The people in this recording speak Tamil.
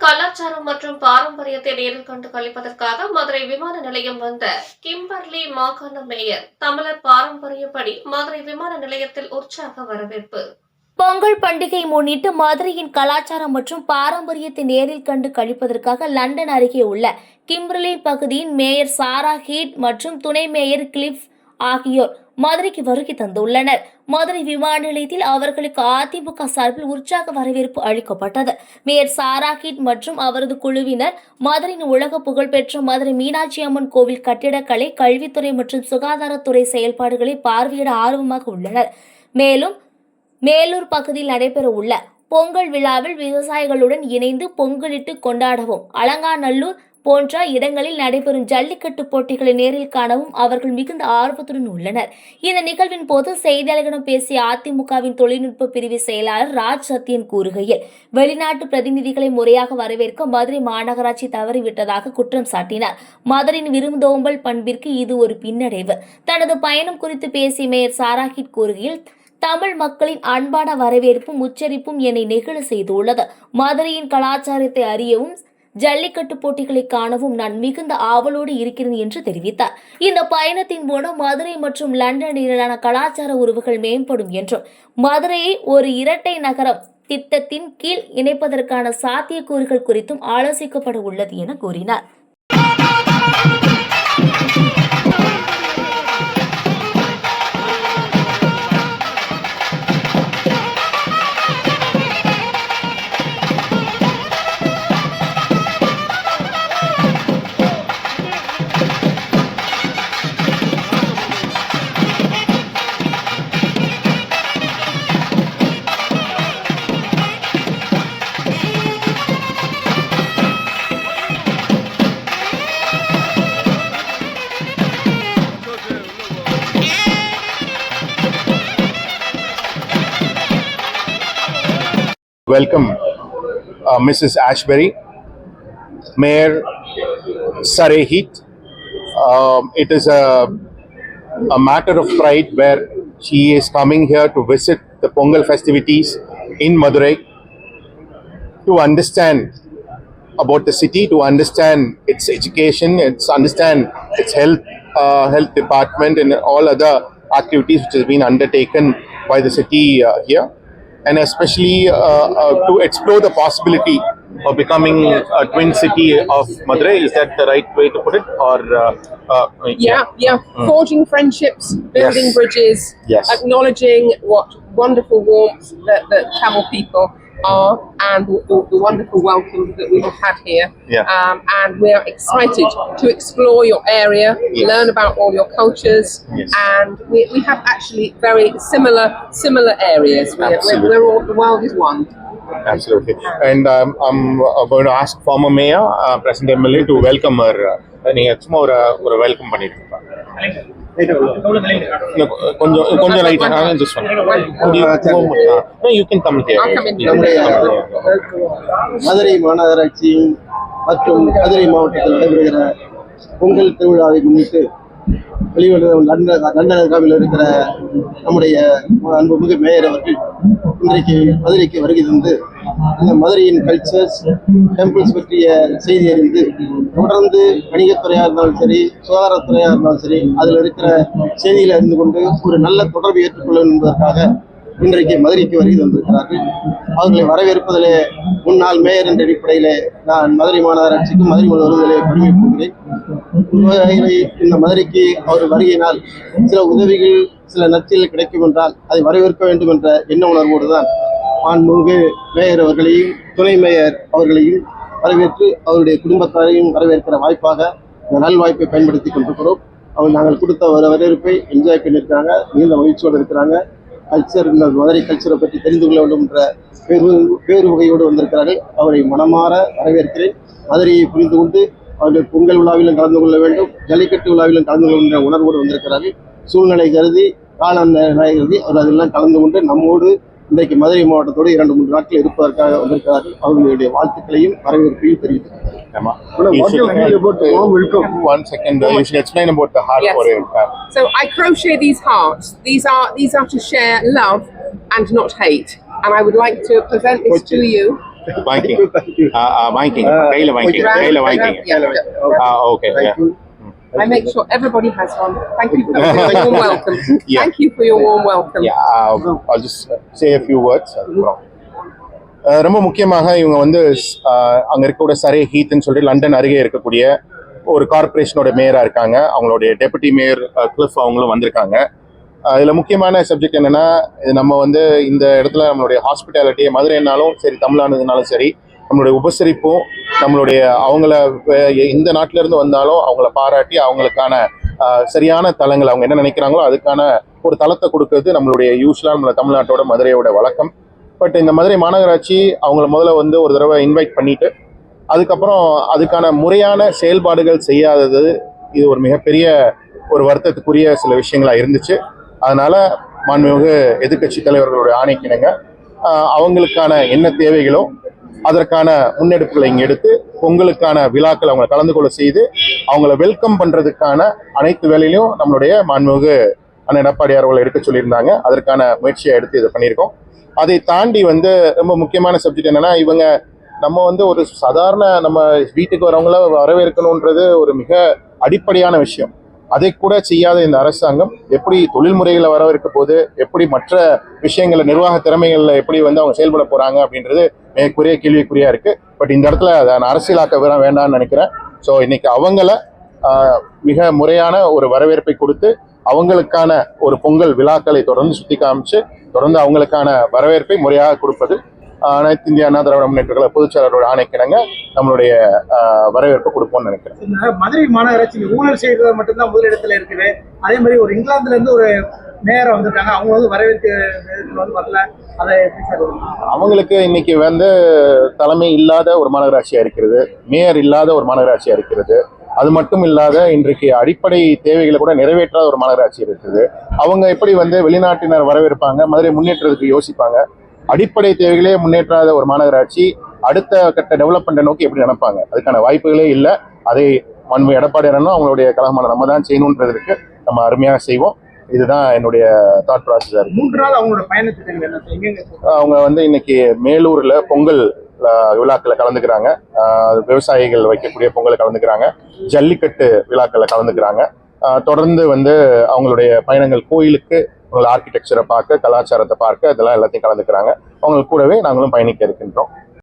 கலாச்சாரம் மற்றும் பாரம்பரியத்தை நேரில் கண்டு கழிப்பதற்காக மதுரை விமான நிலையம் வந்த கிம்பர்லி மாகாண மேயர் தமிழர் பாரம்பரியப்படி மதுரை விமான நிலையத்தில் உற்சாக வரவேற்பு. பொங்கல் பண்டிகை முன்னிட்டு மதுரையின் கலாச்சாரம் மற்றும் பாரம்பரியத்தை நேரில் கண்டு கழிப்பதற்காக லண்டன் அருகே உள்ள கிம்பர்லி பகுதியின் மேயர் சாரா ஹீட் மற்றும் துணை மேயர் கிளிஃப் ஆகியோர் மதுரைக்கு வருகை தந்துள்ளனர். மதுரை விமான நிலையத்தில் அவர்களுக்கு அதிமுக சார்பில் உற்சாக வரவேற்பு அளிக்கப்பட்டது. மேயர் சாரா ஹீட் மற்றும் அவரது குழுவினர் மதுரையின் உலக புகழ்பெற்ற மதுரை மீனாட்சி அம்மன் கோவில் கட்டிடக்கலை, கல்வித்துறை மற்றும் சுகாதாரத்துறை செயல்பாடுகளை பார்வையிட ஆர்வமாக உள்ளனர். மேலும் மேலூர் பகுதியில் நடைபெற உள்ள பொங்கல் விழாவில் விவசாயிகளுடன் இணைந்து பொங்கலிட்டு கொண்டாடவும், அலங்காநல்லூர் போன்ற இடங்களில் நடைபெறும் ஜல்லிக்கட்டு போட்டிகளை நேரில் காணவும் அவர்கள் மிகுந்த ஆர்வத்துடன் உள்ளனர். இந்த நிகழ்வின் போது செய்தியாளர்களிடம் பேசிய அதிமுகவின் தொழில்நுட்ப பிரிவு செயலாளர் ராஜ் சத்யன் கூறுகையில், வெளிநாட்டு பிரதிநிதிகளை முறையாக வரவேற்க மதுரை மாநகராட்சி தவறிவிட்டதாக குற்றம் சாட்டினார். மதுரையின் விருந்தோம்பல் பண்பிற்கு இது ஒரு பின்னடைவு. தனது பயணம் குறித்து பேசிய மேயர் சாராஹிட் கூறுகையில், தமிழ் மக்களின் அன்பான வரவேற்பும் உச்சரிப்பும் என்னை நெகிழ செய்துள்ளது. மதுரையின் கலாச்சாரத்தை அறியவும் ஜல்லிக்கட்டு போட்டிகளை காணவும் நான் மிகுந்த ஆவலோடு இருக்கிறேன் என்று தெரிவித்தார். இந்த பயணத்தின் மூலம் மதுரை மற்றும் லண்டன் இடையிலான கலாச்சார உறவுகள் மேம்படும் என்றும், மதுரையை ஒரு இரட்டை நகரம் திட்டத்தின் கீழ் இணைப்பதற்கான சாத்தியக்கூறுகள் குறித்தும் ஆலோசிக்கப்பட உள்ளது என கூறினார். Welcome Mrs. Ashbury, Mayor Saray Heat. It is a matter of pride where she is coming here to visit the Pongal festivities in Madurai, to understand about the city, to understand its education, understand its health department and all other activities which has been undertaken by the city here. And especially to explore the possibility of becoming a twin city of Madurai. Is that the right way to put it? Or yeah. Forging friendships, building bridges, acknowledging what wonderful warmth that Tamil people are, and the wonderful welcome that we have had here. And we are excited to explore your area, learn about all your cultures, and we have actually very similar areas. We're all, the world is one. Absolutely. And I'm going to ask former mayor, President MLA, to welcome her. நீங்க சும்மா ஒரு வெல்கம் பண்ணிட்டு கொஞ்சம் right just one. You can come here. Madurai மாநகராட்சி மற்றும் மதுரை மாவட்டத்தில் நடைபெறுகிற பொங்கல் திருவிழாவை முன்னிட்டு லண்டனில் இருக்கிற நம்முடைய அன்புமிகு மேயர் அவர்கள் இன்றைக்கு மதுரைக்கு வருகை தந்து இந்த மதுரையின் கல்ச்சர்ஸ், டெம்பிள்ஸ் பற்றிய செய்தி அறிந்து, தொடர்ந்து வணிகத்துறையாக இருந்தாலும் சரி, சுகாதாரத்துறையாக இருந்தாலும் சரி, அதில் இருக்கிற செய்திகளை அறிந்து கொண்டு ஒரு நல்ல தொடர்பு ஏற்றுக்கொள்ளும் என்பதற்காக இன்றைக்கு மதுரைக்கு வருகை தந்திருக்கிறார்கள். அவர்களை வரவேற்பதிலே முன்னாள் மேயர் என்ற அடிப்படையிலே நான் மதுரை மாநகராட்சிக்கும் மதுரை வருவதிலே பெருமைப்படுகிறேன். இந்த மதுரைக்கு அவர் வருகையினால் சில உதவிகள், சில நற்செயல்கள் கிடைக்கும் என்றால் அதை வரவேற்க வேண்டும் என்ற எண்ண உணர்வோடு தான் மாண்புமிகு மேயர் அவர்களையும் துணை மேயர் அவர்களையும் வரவேற்று அவருடைய குடும்பத்தாரையும் வரவேற்கிற வாய்ப்பாக இந்த நல்வாய்ப்பை பயன்படுத்தி கொண்டிருக்கிறோம். நாங்கள் கொடுத்த வரவேற்பை என்ஜாய் பண்ணியிருக்கிறாங்க, மிகுந்த மகிழ்ச்சியோடு இருக்கிறாங்க. கல்ச்சர், இந்த மதுரை கல்ச்சரை பற்றி தெரிந்து கொள்ள வேண்டும் என்ற பேரு வகையோடு வந்திருக்கிறார்கள். அவரை மனமாற வரவேற்கிறேன். மதுரையை புரிந்து கொண்டு அவர்கள் பொங்கல் விழாவிலும் கலந்து கொள்ள வேண்டும், ஜல்லிக்கட்டு விழாவிலும் கலந்து கொள்கின்ற உணர்வோடு வந்திருக்கிறார்கள். சூழ்நிலை கருதி, காலம் கருதி அவர் அதெல்லாம் கலந்து கொண்டு நம்மோடு இன்றைக்கு மதுரை மாவட்டத்தோடு 2-3 நாட்கள் இருப்பதற்காக வந்திருக்கிறார்கள். அவர்களுடைய வாழ்த்துக்களையும் வரவேற்பையும் தெரிவித்துள்ளனர். One second, you should explain about the heart for it. So I crochet these hearts. These are to share love and not hate. And I would like to present this to you. வாங்கிக்கிங்க வாங்கிக்கிங்க கையில வாங்கிக்கிங்க கையில வாங்கிக்கிங்க okay I make sure everybody has one. Thank you for your warm welcome. Yeah. Thank you for your warm welcome. I'll just say a few words. ரொம்ப முக்கியமாக இவங்க வந்து அங்க இருக்கக்கூடிய சரே ஹீத்னு சொல்லிட்டு லண்டன் அருகே இருக்கக்கூடிய ஒரு கார்பரேஷனோட மேயரா இருக்காங்க. அவங்களுடைய டெபுட்டி மேயர் கிளிஃப் அவங்களும் வந்திருக்காங்க. இதுல முக்கியமான சப்ஜெக்ட் என்னன்னா, நம்ம வந்து இந்த இடத்துல நம்மளுடைய ஹாஸ்பிட்டாலிட்டி மதுரைனாலும் சரி தமிழ்நாடுனாலும் சரி நம்மளுடைய உபசரிப்பும் நம்மளுடைய அவங்கள இந்த நாட்டில இருந்து வந்தாலும் அவங்கள பாராட்டி அவங்களுக்கான சரியான தளங்கள் அவங்க என்ன நினைக்கிறாங்களோ அதுக்கான ஒரு தளத்தை கொடுக்கறது நம்மளுடைய யூஸ்வலா நம்ம தமிழ்நாட்டோட மதுரையோட வழக்கம். பட் இந்த மதுரை மாநகராட்சி அவங்கள முதல்ல வந்து ஒரு தடவை இன்வைட் பண்ணிட்டு அதுக்கப்புறம் அதுக்கான முறையான செயல்பாடுகள் செய்யாதது இது ஒரு மிகப்பெரிய ஒரு வருத்தத்துக்குரிய சில விஷயங்களா இருந்துச்சு. அதனால மாண்புமிகு எதிர்க்கட்சி தலைவர்களுடைய ஆணைக்கிணங்க அவங்களுக்கான என்ன தேவைகளோ அதற்கான முன்னெடுப்புகளை இங்கே எடுத்து பொங்கலுக்கான விழாக்கள் அவங்க கலந்து கொள்ள செய்து அவங்கள வெல்கம் பண்றதுக்கான அனைத்து வேலையிலையும் நம்மளுடைய மாண்புமிகு அண்ணன் எடப்பாடியார் அவர்கள் எடுக்க சொல்லியிருந்தாங்க. அதற்கான முயற்சியை எடுத்து இதை பண்ணியிருக்கோம். அதை தாண்டி வந்து ரொம்ப முக்கியமான சப்ஜெக்ட் என்னன்னா, இவங்க நம்ம வந்து ஒரு சாதாரண நம்ம வீட்டுக்கு வரவங்கள வரவேற்கணுன்றது ஒரு மிக அடிப்படையான விஷயம். அதை கூட செய்யாத இந்த அரசாங்கம் எப்படி தொழில் முறைகளை வரவேற்க போது, எப்படி மற்ற விஷயங்கள நிர்வாக திறமைகள்ல எப்படி வந்து அவங்க செயல்பட போறாங்க அப்படின்றது மிகக்குரிய கேள்விக்குறியா இருக்கு. பட் இந்த இடத்துல அதை நான் அரசியலாக்க வேண்டாம்னு நினைக்கிறேன். ஸோ இன்னைக்கு அவங்கள மிக முறையான ஒரு வரவேற்பை கொடுத்து அவங்களுக்கான ஒரு பொங்கல் விழாக்களை தொடர்ந்து சுத்தி காமிச்சு தொடர்ந்து அவங்களுக்கான வரவேற்பை முறையாக கொடுப்பது அனைத்து இந்திய அண்ணா திராவிட முன்னேற்ற கழக பொதுச்செயலாளரோட ஆணைக்கிணங்க நம்மளுடைய வரவேற்பு கொடுப்போம்னு நினைக்கிறேன். மதுரை மாநகராட்சி ஊழல் செய்யறது மட்டும்தான் முதலிடத்துல இருக்குது. அதே மாதிரி ஒரு இங்கிலாந்துல இருந்து ஒரு மேயரை வந்திருக்காங்க, அவங்க வந்து வரவேற்று வரல. அதை எப்படி சார்? அவங்களுக்கு இன்னைக்கு வந்து தலைமை இல்லாத ஒரு மாநகராட்சியா இருக்கிறது, மேயர் இல்லாத ஒரு மாநகராட்சியா இருக்கிறது. அது மட்டும் இல்லாத இன்றைக்கு அடிப்படை தேவைகளை கூட நிறைவேற்றாத ஒரு மாநகராட்சி இருக்குது. அவங்க எப்படி வந்து வெளிநாட்டினர் வரவேற்பாங்க, மதுரை முன்னேற்றத்துக்கு யோசிப்பாங்க? அடிப்படை தேவைகளே முன்னேற்றாத ஒரு மாநகராட்சி அடுத்த கட்ட டெவலப்மெண்ட்டை நோக்கி எப்படி நினைப்பாங்க? அதுக்கான வாய்ப்புகளே இல்லை. அதை மாண்பு எடப்பாடியாரனும் அவங்களுடைய கழகமான நம்ம தான் செய்யணுன்றதுக்கு நம்ம அருமையாக செய்வோம். இதுதான் என்னுடைய தாட் ப்ராசஸா இருக்கு. 3 நாள் அவங்களோட பயணத்துக்கு அவங்க வந்து இன்னைக்கு மேலூர்ல பொங்கல் விழாக்களை கலந்துக்கிறாங்க, விவசாயிகள் வைக்கக்கூடிய பொங்கலை கலந்துக்கிறாங்க, ஜல்லிக்கட்டு விழாக்களை கலந்துக்கிறாங்க. தொடர்ந்து வந்து அவங்களுடைய பயணங்கள் கோயிலுக்கு ஆர்கிடெக்சரை பார்க்க, கலாச்சாரத்தை பார்க்க, இதெல்லாம் எல்லாத்தையும் கலந்துக்கிறாங்க. அவங்க கூடவே நாங்களும் பயணிக்க இருக்கின்றோம்.